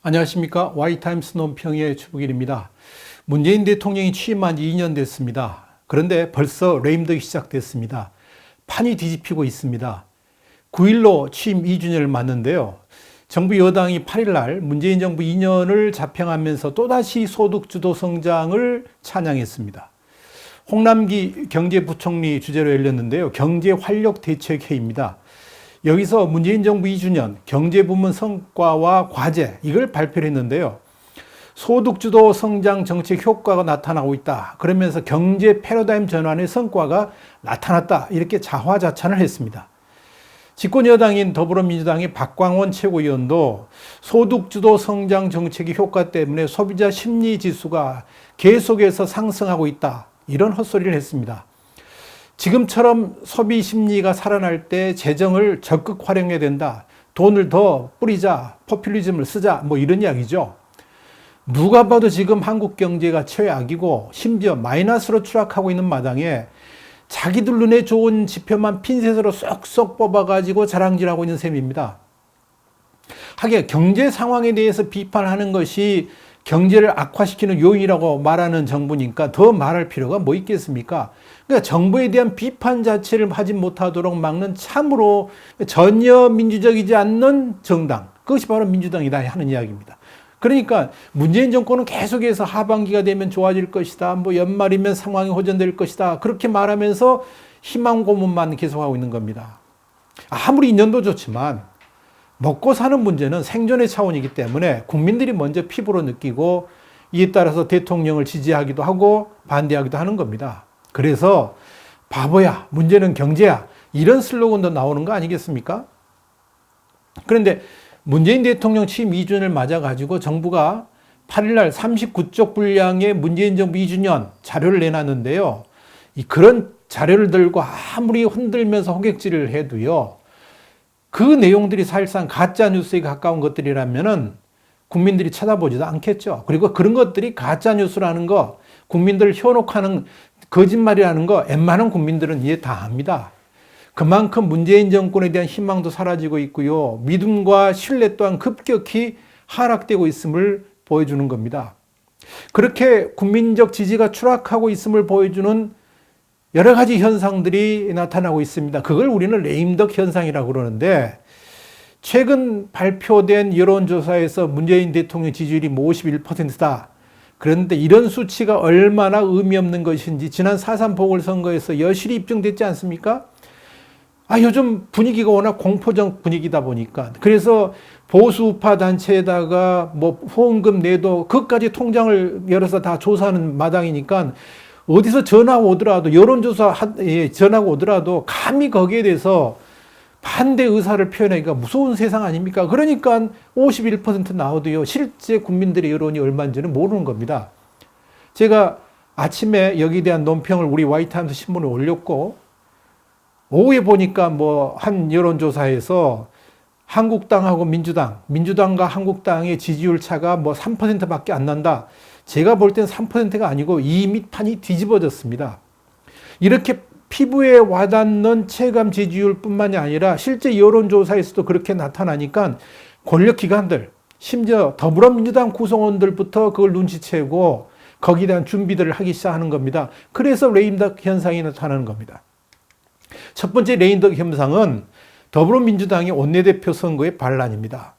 안녕하십니까. Y타임스 논평의 주북일입니다. 문재인 대통령이 취임한 지 2년 됐습니다. 그런데 벌써 레임덕이 시작됐습니다. 판이 뒤집히고 있습니다. 9일로 취임 2주년을 맞는데요. 정부 여당이 8일날 문재인 정부 2년을 자평하면서 또다시 소득주도 성장을 찬양했습니다. 홍남기 경제부총리 주재로 열렸는데요. 경제활력대책회의입니다. 여기서 문재인 정부 2주년 경제부문 성과와 과제 이걸 발표를 했는데요. 소득주도 성장 정책 효과가 나타나고 있다. 그러면서 경제 패러다임 전환의 성과가 나타났다. 이렇게 자화자찬을 했습니다. 집권 여당인 더불어민주당의 박광원 최고위원도 소득주도 성장 정책의 효과 때문에 소비자 심리 지수가 계속해서 상승하고 있다. 이런 헛소리를 했습니다. 지금처럼 소비 심리가 살아날 때 재정을 적극 활용해야 된다. 돈을 더 뿌리자. 포퓰리즘을 쓰자. 뭐 이런 이야기죠. 누가 봐도 지금 한국 경제가 최악이고 심지어 마이너스로 추락하고 있는 마당에 자기들 눈에 좋은 지표만 핀셋으로 쏙쏙 뽑아가지고 자랑질하고 있는 셈입니다. 하긴 경제 상황에 대해서 비판하는 것이 경제를 악화시키는 요인이라고 말하는 정부니까 더 말할 필요가 뭐 있겠습니까? 그러니까 정부에 대한 비판 자체를 하지 못하도록 막는 참으로 전혀 민주적이지 않는 정당. 그것이 바로 민주당이다 하는 이야기입니다. 그러니까 문재인 정권은 계속해서 하반기가 되면 좋아질 것이다. 뭐 연말이면 상황이 호전될 것이다. 그렇게 말하면서 희망 고문만 계속하고 있는 겁니다. 아무리 2년도 좋지만 먹고 사는 문제는 생존의 차원이기 때문에 국민들이 먼저 피부로 느끼고 이에 따라서 대통령을 지지하기도 하고 반대하기도 하는 겁니다. 그래서 바보야, 문제는 경제야 이런 슬로건도 나오는 거 아니겠습니까? 그런데 문재인 대통령 취임 2주년을 맞아가지고 정부가 8일날 39쪽 분량의 문재인 정부 2주년 자료를 내놨는데요. 그런 자료를 들고 아무리 흔들면서 호객질을 해도요. 그 내용들이 사실상 가짜 뉴스에 가까운 것들이라면은 국민들이 쳐다보지도 않겠죠. 그리고 그런 것들이 가짜 뉴스라는 거, 국민들을 현혹하는 거짓말이라는 거 웬만한 국민들은 이해 다 합니다. 그만큼 문재인 정권에 대한 희망도 사라지고 있고요. 믿음과 신뢰 또한 급격히 하락되고 있음을 보여주는 겁니다. 그렇게 국민적 지지가 추락하고 있음을 보여주는 여러 가지 현상들이 나타나고 있습니다. 그걸 우리는 레임덕 현상이라고 그러는데 최근 발표된 여론조사에서 문재인 대통령 지지율이 51%다. 그런데 이런 수치가 얼마나 의미 없는 것인지 지난 4.3 보궐선거에서 여실히 입증됐지 않습니까? 요즘 분위기가 워낙 공포적 분위기다 보니까 그래서 보수우파 단체에다가 뭐 후원금 내도 그것까지 통장을 열어서 다 조사하는 마당이니까 어디서 전화 오더라도 여론조사 전화가 오더라도 감히 거기에 대해서 반대 의사를 표현하기가 무서운 세상 아닙니까? 그러니까 51% 나오도요. 실제 국민들의 여론이 얼마인지는 모르는 겁니다. 제가 아침에 여기에 대한 논평을 우리 와이타임스 신문에 올렸고 오후에 보니까 뭐 한 여론조사에서 한국당하고 민주당과 한국당의 지지율 차가 뭐 3%밖에 안 난다. 제가 볼 땐 3%가 아니고 이미 판이 뒤집어졌습니다. 이렇게 피부에 와닿는 체감 지지율 뿐만이 아니라 실제 여론조사에서도 그렇게 나타나니까 권력기관들, 심지어 더불어민주당 구성원들부터 그걸 눈치채고 거기에 대한 준비들을 하기 시작하는 겁니다. 그래서 레임덕 현상이 나타나는 겁니다. 첫 번째 레임덕 현상은 더불어민주당의 원내대표 선거의 반란입니다.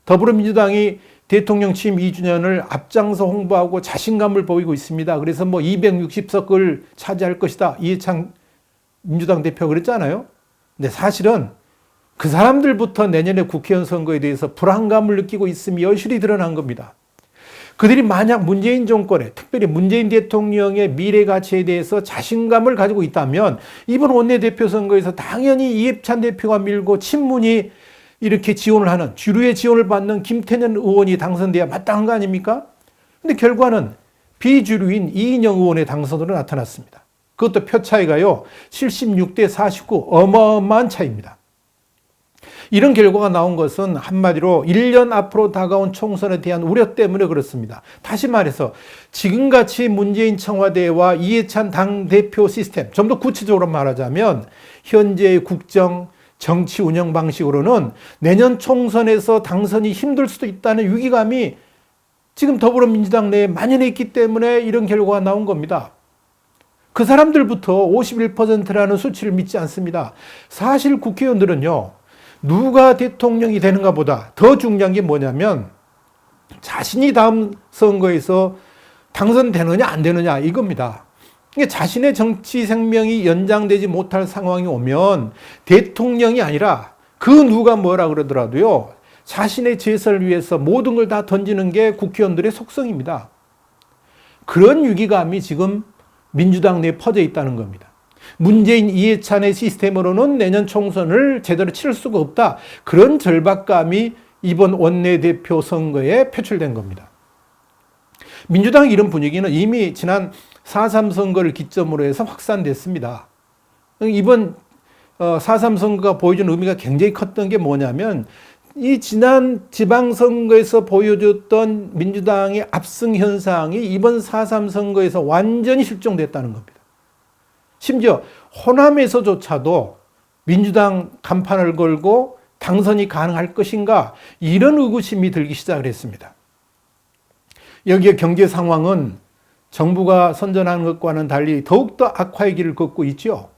더불어민주당이 대통령 취임 2주년을 앞장서 홍보하고 자신감을 보이고 있습니다. 그래서 뭐 260석을 차지할 것이다. 이해창 민주당 대표가 그랬잖아요. 근데 사실은 그 사람들부터 내년에 국회의원 선거에 대해서 불안감을 느끼고 있음이 여실히 드러난 겁니다. 그들이 만약 문재인 정권에 특별히 문재인 대통령의 미래 가치에 대해서 자신감을 가지고 있다면 이번 원내대표 선거에서 당연히 이해찬 대표가 밀고 친문이 이렇게 지원을 하는 주류의 지원을 받는 김태년 의원이 당선돼야 마땅한 거 아닙니까? 근데 결과는 비주류인 이인영 의원의 당선으로 나타났습니다. 그것도 표 차이가요 76대 49 어마어마한 차이입니다. 이런 결과가 나온 것은 한마디로 1년 앞으로 다가온 총선에 대한 우려 때문에 그렇습니다. 다시 말해서 지금같이 문재인 청와대와 이해찬 당대표 시스템 좀 더 구체적으로 말하자면 현재의 국정, 정치 운영 방식으로는 내년 총선에서 당선이 힘들 수도 있다는 위기감이 지금 더불어민주당 내에 만연해 있기 때문에 이런 결과가 나온 겁니다. 그 사람들부터 51%라는 수치를 믿지 않습니다. 사실 국회의원들은요, 누가 대통령이 되는가 보다 더 중요한 게 뭐냐면 자신이 다음 선거에서 당선되느냐 안 되느냐 이겁니다. 자신의 정치 생명이 연장되지 못할 상황이 오면 대통령이 아니라 그 누가 뭐라 그러더라도요, 자신의 재선을 위해서 모든 걸 다 던지는 게 국회의원들의 속성입니다. 그런 위기감이 지금 민주당 내에 퍼져 있다는 겁니다. 문재인 이해찬의 시스템으로는 내년 총선을 제대로 치를 수가 없다. 그런 절박감이 이번 원내대표 선거에 표출된 겁니다. 민주당 이런 분위기는 이미 지난 4.3 선거를 기점으로 해서 확산됐습니다. 이번 4.3 선거가 보여준 의미가 굉장히 컸던 게 뭐냐면 이 지난 지방선거에서 보여줬던 민주당의 압승 현상이 이번 4.3 선거에서 완전히 실종됐다는 겁니다. 심지어 호남에서조차도 민주당 간판을 걸고 당선이 가능할 것인가 이런 의구심이 들기 시작을 했습니다. 여기에 경제 상황은 정부가 선전하는 것과는 달리 더욱더 악화의 길을 걷고 있죠.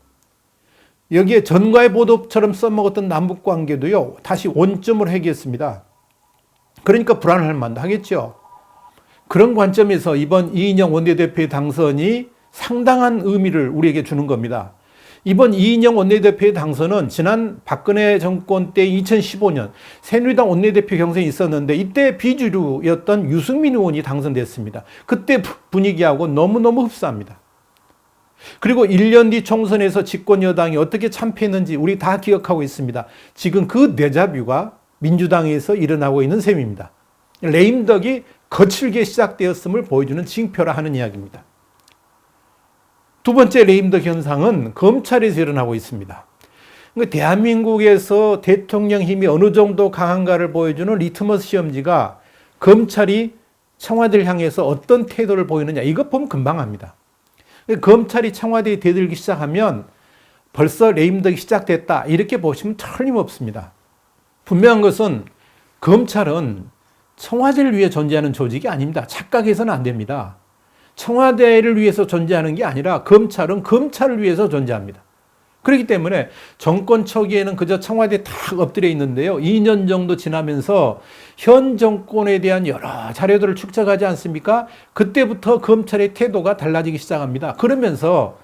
여기에 전과의 보도처럼 써먹었던 남북관계도요, 다시 원점으로 해결했습니다. 그러니까 불안할 만도 하겠죠. 그런 관점에서 이번 이인영 원내대표의 당선이 상당한 의미를 우리에게 주는 겁니다. 이번 이인영 원내대표의 당선은 지난 박근혜 정권 때 2015년 새누리당 원내대표 경선이 있었는데 이때 비주류였던 유승민 의원이 당선됐습니다. 그때 분위기하고 너무너무 흡사합니다. 그리고 1년 뒤 총선에서 집권 여당이 어떻게 참패했는지 우리 다 기억하고 있습니다. 지금 그 데자뷰가 민주당에서 일어나고 있는 셈입니다. 레임덕이 거칠게 시작되었음을 보여주는 징표라 하는 이야기입니다. 두 번째 레임덕 현상은 검찰에서 일어나고 있습니다. 그러니까 대한민국에서 대통령 힘이 어느 정도 강한가를 보여주는 리트머스 시험지가 검찰이 청와대를 향해서 어떤 태도를 보이느냐, 이것 보면 금방 압니다. 검찰이 청와대에 대들기 시작하면 벌써 레임덕이 시작됐다 이렇게 보시면 틀림없습니다. 분명한 것은 검찰은 청와대를 위해 존재하는 조직이 아닙니다. 착각해서는 안 됩니다. 청와대를 위해서 존재하는 게 아니라 검찰은 검찰을 위해서 존재합니다. 그렇기 때문에 정권 초기에는 그저 청와대에 탁 엎드려 있는데요. 2년 정도 지나면서 현 정권에 대한 여러 자료들을 축적하지 않습니까? 그때부터 검찰의 태도가 달라지기 시작합니다. 그러면서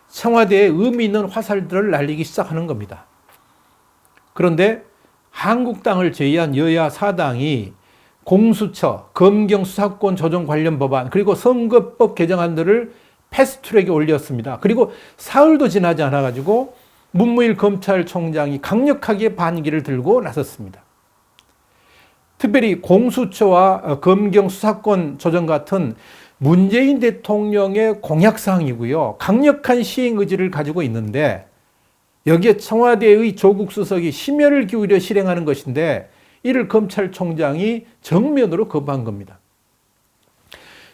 청와대에 의미 있는 화살들을 날리기 시작하는 겁니다. 그런데 한국당을 제외한 여야 4당이 공수처, 검경 수사권 조정 관련 법안, 그리고 선거법 개정안들을 패스트트랙에 올렸습니다. 그리고 사흘도 지나지 않아가지고 문무일 검찰총장이 강력하게 반기를 들고 나섰습니다. 특별히 공수처와 검경 수사권 조정 같은 문재인 대통령의 공약사항이고요. 강력한 시행 의지를 가지고 있는데 여기에 청와대의 조국 수석이 심혈을 기울여 실행하는 것인데 이를 검찰총장이 정면으로 거부한 겁니다.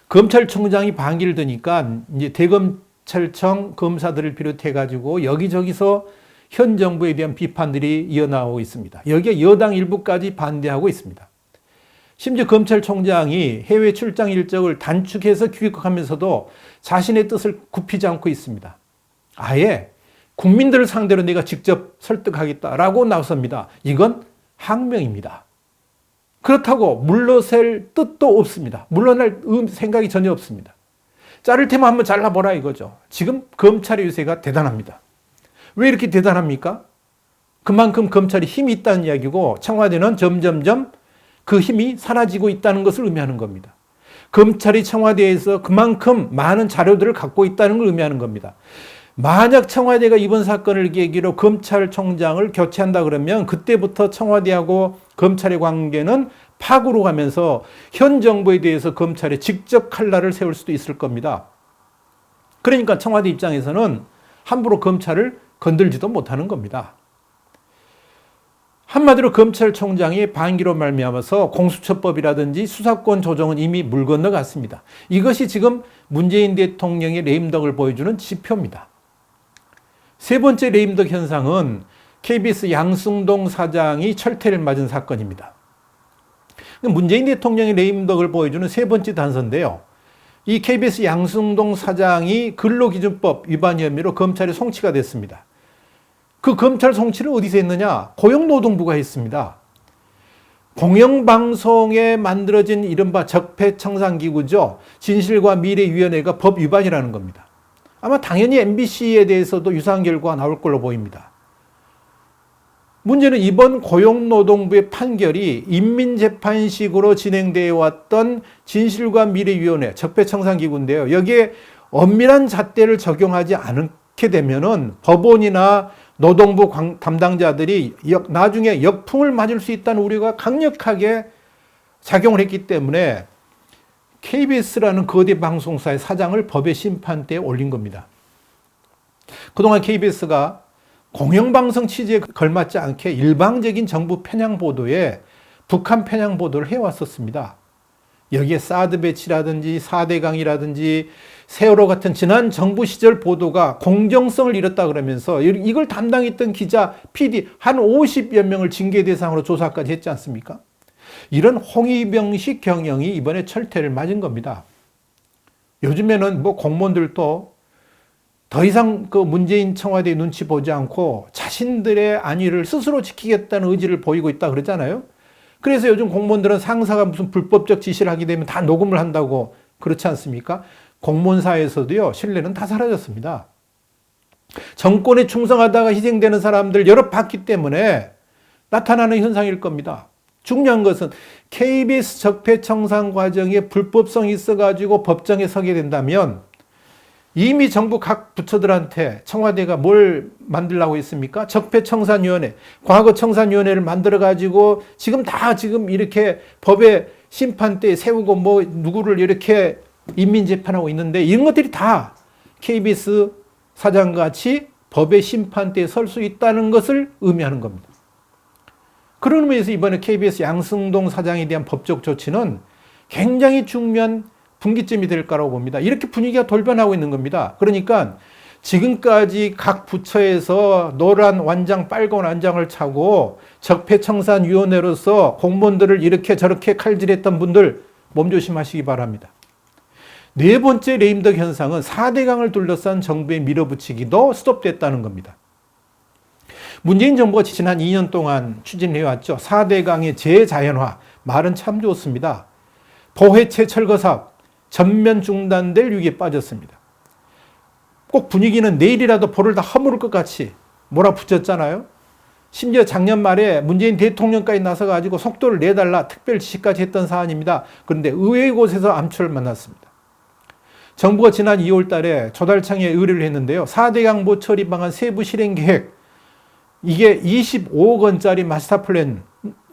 검찰총장이 반기를 드니까 이제 대검찰청 검사들을 비롯해 가지고 여기저기서 현 정부에 대한 비판들이 이어나오고 있습니다. 여기에 여당 일부까지 반대하고 있습니다. 심지어 검찰총장이 해외 출장 일정을 단축해서 귀국하면서도 자신의 뜻을 굽히지 않고 있습니다. 아예 국민들을 상대로 내가 직접 설득하겠다라고 나섭니다. 이건 항명입니다. 그렇다고 물러설 뜻도 없습니다. 물러날 생각이 전혀 없습니다. 자를 테면 한번 잘라보라 이거죠. 지금 검찰의 유세가 대단합니다. 왜 이렇게 대단합니까? 그만큼 검찰이 힘이 있다는 이야기고 청와대는 점점점 그 힘이 사라지고 있다는 것을 의미하는 겁니다. 검찰이 청와대에서 그만큼 많은 자료들을 갖고 있다는 걸 의미하는 겁니다. 만약 청와대가 이번 사건을 계기로 검찰총장을 교체한다 그러면 그때부터 청와대하고 검찰의 관계는 파고로 가면서 현 정부에 대해서 검찰에 직접 칼날을 세울 수도 있을 겁니다. 그러니까 청와대 입장에서는 함부로 검찰을 건들지도 못하는 겁니다. 한마디로 검찰총장이 반기로 말미암아서 공수처법이라든지 수사권 조정은 이미 물 건너갔습니다. 이것이 지금 문재인 대통령의 레임덕을 보여주는 지표입니다. 세 번째 레임덕 현상은 KBS 양승동 사장이 철퇴를 맞은 사건입니다. 문재인 대통령의 레임덕을 보여주는 세 번째 단서인데요. 이 KBS 양승동 사장이 근로기준법 위반 혐의로 검찰에 송치가 됐습니다. 그 검찰 송치를 어디서 했느냐? 고용노동부가 했습니다. 공영방송에 만들어진 이른바 적폐청산기구죠. 진실과 미래위원회가 법 위반이라는 겁니다. 아마 당연히 MBC에 대해서도 유사한 결과가 나올 걸로 보입니다. 문제는 이번 고용노동부의 판결이 인민재판식으로 진행되어 왔던 진실과 미래위원회 적폐청산기구인데요. 여기에 엄밀한 잣대를 적용하지 않게 되면은 법원이나 노동부 담당자들이 나중에 역풍을 맞을 수 있다는 우려가 강력하게 작용을 했기 때문에 KBS라는 거대 방송사의 사장을 법의 심판대에 올린 겁니다. 그동안 KBS가 공영방송 취지에 걸맞지 않게 일방적인 정부 편향 보도에 북한 편향 보도를 해왔었습니다. 여기에 사드 배치라든지 4대강이라든지 세월호 같은 지난 정부 시절 보도가 공정성을 잃었다 그러면서 이걸 담당했던 기자, PD 한 50여 명을 징계 대상으로 조사까지 했지 않습니까? 이런 홍위병식 경영이 이번에 철퇴를 맞은 겁니다. 요즘에는 공무원들도 더 이상 그 문재인 청와대 눈치 보지 않고 자신들의 안위를 스스로 지키겠다는 의지를 보이고 있다 그러잖아요. 그래서 요즘 공무원들은 상사가 무슨 불법적 지시를 하게 되면 다 녹음을 한다고 그렇지 않습니까? 공무원사에서도요, 신뢰는 다 사라졌습니다. 정권에 충성하다가 희생되는 사람들 여러 봤기 때문에 나타나는 현상일 겁니다. 중요한 것은 KBS 적폐청산 과정에 불법성이 있어가지고 법정에 서게 된다면 이미 정부 각 부처들한테 청와대가 뭘 만들라고 했습니까? 적폐청산위원회, 과거청산위원회를 만들어가지고 지금 이렇게 법의 심판대에 세우고 누구를 이렇게 인민재판하고 있는데 이런 것들이 다 KBS 사장같이 법의 심판대에 설 수 있다는 것을 의미하는 겁니다. 그런 의미에서 이번에 KBS 양승동 사장에 대한 법적 조치는 굉장히 중요한 분기점이 될 거라고 봅니다. 이렇게 분위기가 돌변하고 있는 겁니다. 그러니까 지금까지 각 부처에서 노란 완장, 빨간 완장을 차고 적폐청산위원회로서 공무원들을 이렇게 저렇게 칼질했던 분들 몸조심하시기 바랍니다. 네 번째 레임덕 현상은 4대강을 둘러싼 정부의 밀어붙이기도 스톱됐다는 겁니다. 문재인 정부가 지난 2년 동안 추진해왔죠. 4대강의 재자연화, 말은 참 좋습니다. 보해체 철거 사업 전면 중단될 위기에 빠졌습니다. 꼭 분위기는 내일이라도 볼을 다 허무를 것 같이 몰아붙였잖아요. 심지어 작년 말에 문재인 대통령까지 나서가지고 속도를 내달라 특별 지시까지 했던 사안입니다. 그런데 의외의 곳에서 암초를 만났습니다. 정부가 지난 2월 달에 조달청에 의뢰를 했는데요. 4대강 모처리 방안 세부 실행 계획, 이게 25억 원짜리 마스터 플랜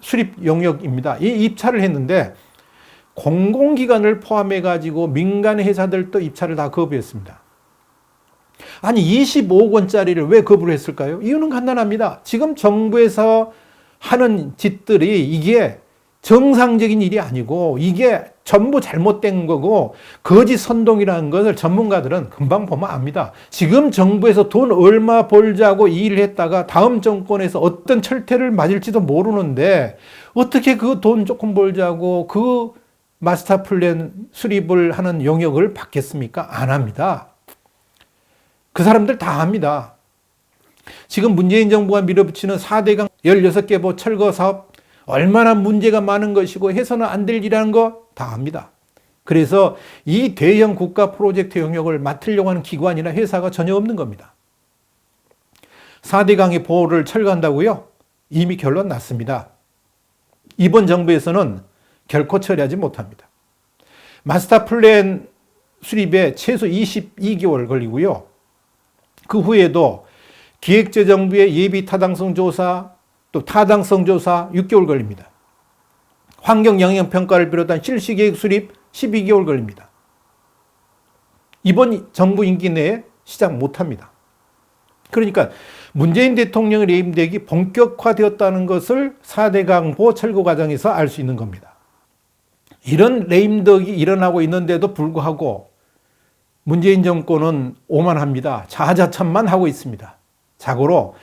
수립 용역입니다. 이 입찰을 했는데 공공기관을 포함해가지고 민간 회사들도 입찰을 다 거부했습니다. 아니 25억 원짜리를 왜 거부를 했을까요? 이유는 간단합니다. 지금 정부에서 하는 짓들이 이게 정상적인 일이 아니고 이게 전부 잘못된 거고 거짓 선동이라는 것을 전문가들은 금방 보면 압니다. 지금 정부에서 돈 얼마 벌자고 이 일을 했다가 다음 정권에서 어떤 철퇴를 맞을지도 모르는데 어떻게 그 돈 조금 벌자고 그 마스터 플랜 수립을 하는 용역을 받겠습니까? 안 합니다. 그 사람들 다 합니다. 지금 문재인 정부가 밀어붙이는 4대강 16개 보 철거 사업 얼마나 문제가 많은 것이고 해서는 안 될 일이라는 거 다 압니다. 그래서 이 대형 국가 프로젝트 용역을 맡으려고 하는 기관이나 회사가 전혀 없는 겁니다. 4대강의 보호를 철거한다고요? 이미 결론 났습니다. 이번 정부에서는 결코 처리하지 못합니다. 마스터 플랜 수립에 최소 22개월 걸리고요. 그 후에도 기획재정부의 예비 타당성 조사, 또 타당성 조사 6개월 걸립니다. 환경 영향 평가를 비롯한 실시 계획 수립 12개월 걸립니다. 이번 정부 임기 내에 시작 못합니다. 그러니까 문재인 대통령의 레임덕이 본격화되었다는 것을 4대강 보호 철거 과정에서 알 수 있는 겁니다. 이런 레임덕이 일어나고 있는데도 불구하고 문재인 정권은 오만합니다. 자하자찬만 하고 있습니다. 자고로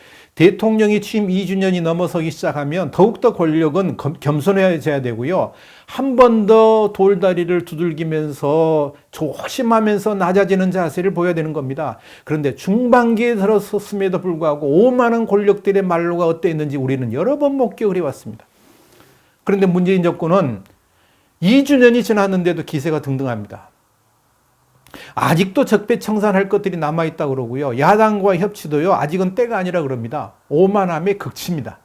대통령이 취임 2주년이 넘어서기 시작하면 더욱더 권력은 겸손해져야 되고요. 한 번 더 돌다리를 두들기면서 조심하면서 낮아지는 자세를 보여야 되는 겁니다. 그런데 중반기에 들어섰음에도 불구하고 오만한 권력들의 말로가 어땠는지 우리는 여러 번 목격을 해왔습니다. 그런데 문재인 정권은 2주년이 지났는데도 기세가 등등합니다. 아직도 적폐청산할 것들이 남아있다 그러고요. 야당과 협치도요. 아직은 때가 아니라 그럽니다. 오만함의 극치입니다.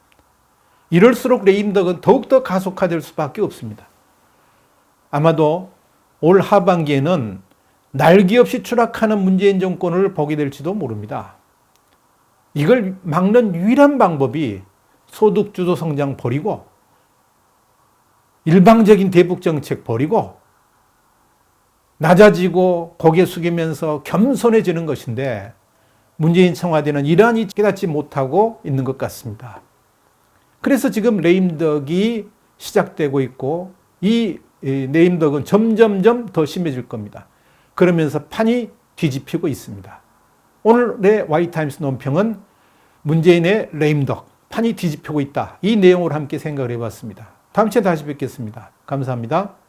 이럴수록 레임덕은 더욱더 가속화될 수밖에 없습니다. 아마도 올 하반기에는 날개 없이 추락하는 문재인 정권을 보게 될지도 모릅니다. 이걸 막는 유일한 방법이 소득주도 성장 버리고 일방적인 대북 정책 버리고 낮아지고 고개 숙이면서 겸손해지는 것인데 문재인 청와대는 이러한 깨닫지 못하고 있는 것 같습니다. 그래서 지금 레임덕이 시작되고 있고 이 레임덕은 점점점 더 심해질 겁니다. 그러면서 판이 뒤집히고 있습니다. 오늘의 와이타임스 논평은 문재인의 레임덕, 판이 뒤집히고 있다. 이 내용을 함께 생각을 해봤습니다. 다음 주에 다시 뵙겠습니다. 감사합니다.